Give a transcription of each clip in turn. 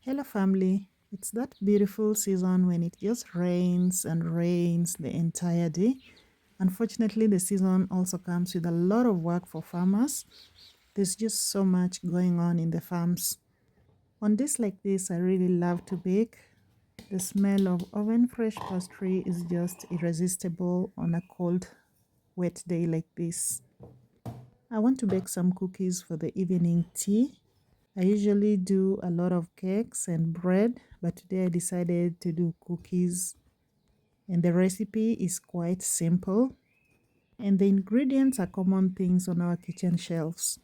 Hello family, it's that beautiful season when it just rains and rains the entire day. Unfortunately, the season also comes with a lot of work for farmers. There's just so much going on in the farms. On days like this, I really love to bake. The smell of oven fresh pastry is just irresistible on a cold, wet day like this. I want to bake some cookies for the evening tea. I usually do a lot of cakes and bread, but today I decided to do cookies, and the recipe is quite simple, and the ingredients are common things on our kitchen shelves.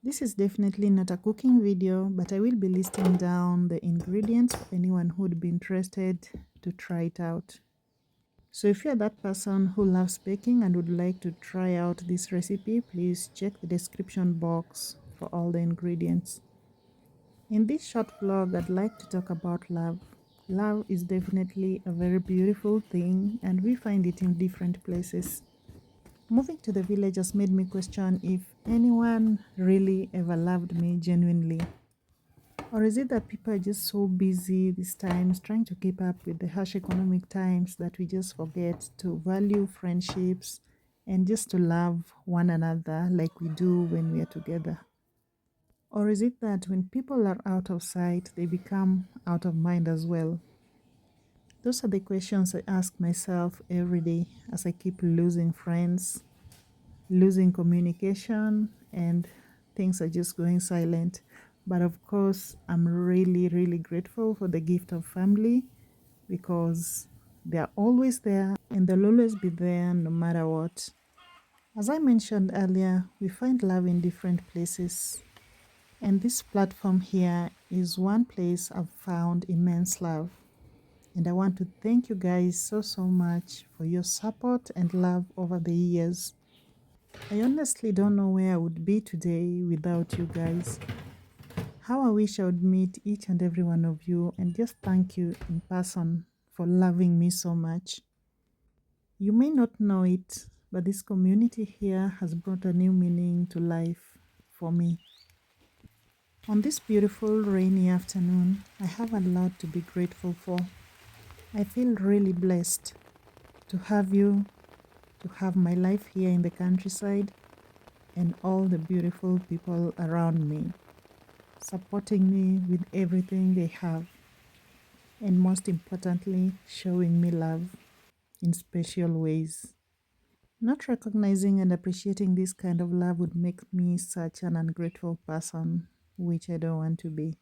This is definitely not a cooking video, but I will be listing down the ingredients for anyone who would be interested to try it out. So if you're that person who loves baking and would like to try out this recipe, please check the description box for all the ingredients. In this short vlog, I'd like to talk about love. Love is definitely a very beautiful thing, and we find it in different places. Moving to the village has made me question if anyone really ever loved me genuinely. Or is it that people are just so busy these times trying to keep up with the harsh economic times that we just forget to value friendships and just to love one another like we do when we are together? Or is it that when people are out of sight, they become out of mind as well? Those are the questions I ask myself every day as I keep losing friends, losing communication, and things are just going silent. But of course, I'm really, really grateful for the gift of family because they are always there and they'll always be there no matter what. As I mentioned earlier, we find love in different places. And this platform here is one place I've found immense love. And I want to thank you guys so much for your support and love over the years. I honestly don't know where I would be today without you guys. How I wish I would meet each and every one of you and just thank you in person for loving me so much. You may not know it, but this community here has brought a new meaning to life for me. On this beautiful rainy afternoon, I have a lot to be grateful for. I feel really blessed to have you, to have my life here in the countryside, and all the beautiful people around me, supporting me with everything they have, and most importantly, showing me love in special ways. Not recognizing and appreciating this kind of love would make me such an ungrateful person, which I don't want to be.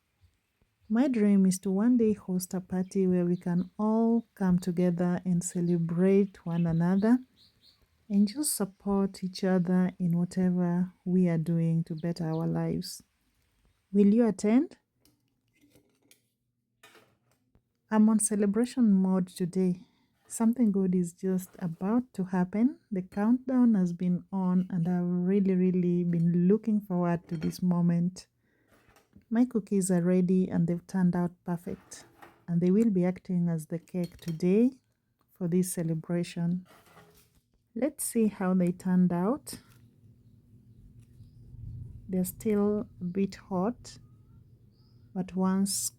My dream is to one day host a party where we can all come together and celebrate one another and just support each other in whatever we are doing to better our lives. Will you attend? I'm on celebration mode today. Something good is just about to happen. The countdown has been on, and I've really been looking forward to this moment. My cookies are ready and they've turned out perfect, and they will be acting as the cake today for this celebration. Let's see how they turned out. They're still a bit hot, but once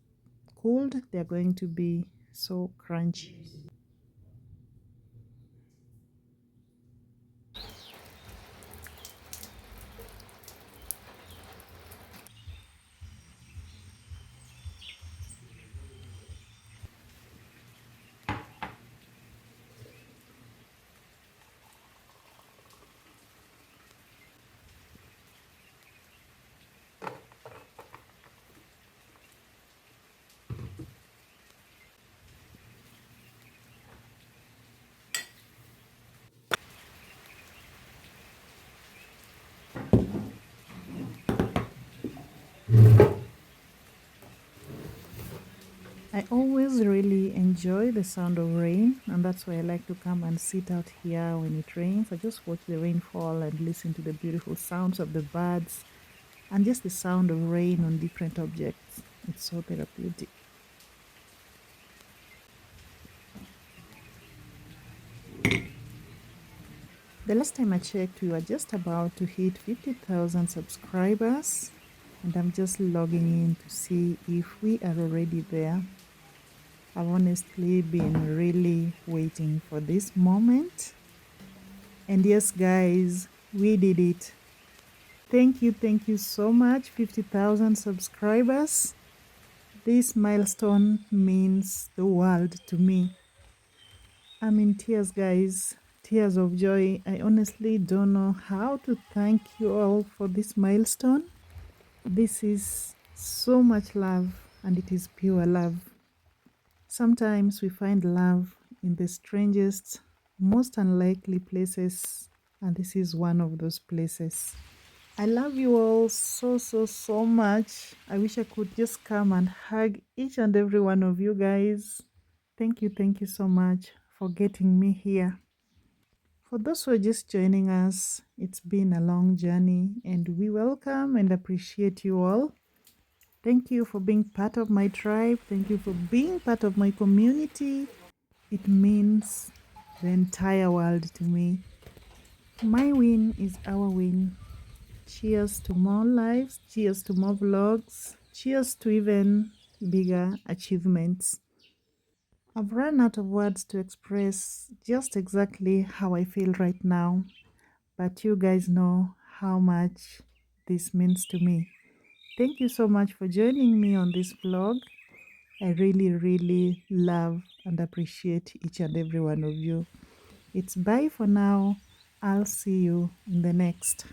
cooled, they're going to be so crunchy. I always really enjoy the sound of rain, and that's why I like to come and sit out here when it rains. I just watch the rain fall and listen to the beautiful sounds of the birds and just the sound of rain on different objects. It's so therapeutic. The last time I checked, we were just about to hit 50,000 subscribers, and I'm just logging in to see if we are already there. I've honestly been really waiting for this moment. And yes, guys, we did it. Thank you so much, 50,000 subscribers. This milestone means the world to me. I'm in tears, guys. Tears of joy. I honestly don't know how to thank you all for this milestone. This is so much love, and it is pure love. Sometimes we find love in the strangest, most unlikely places, and this is one of those places. I love you all so much. I wish I could just come and hug each and every one of you guys. Thank you so much for getting me here. For those who are just joining us, it's been a long journey, and we welcome and appreciate you all. Thank you for being part of my tribe. Thank you for being part of my community. It means the entire world to me. My win is our win. Cheers to more lives. Cheers to more vlogs. Cheers to even bigger achievements. I've run out of words to express just exactly how I feel right now, but you guys know how much this means to me. Thank you so much for joining me on this vlog. I really love and appreciate each and every one of you. It's bye for now. I'll see you in the next.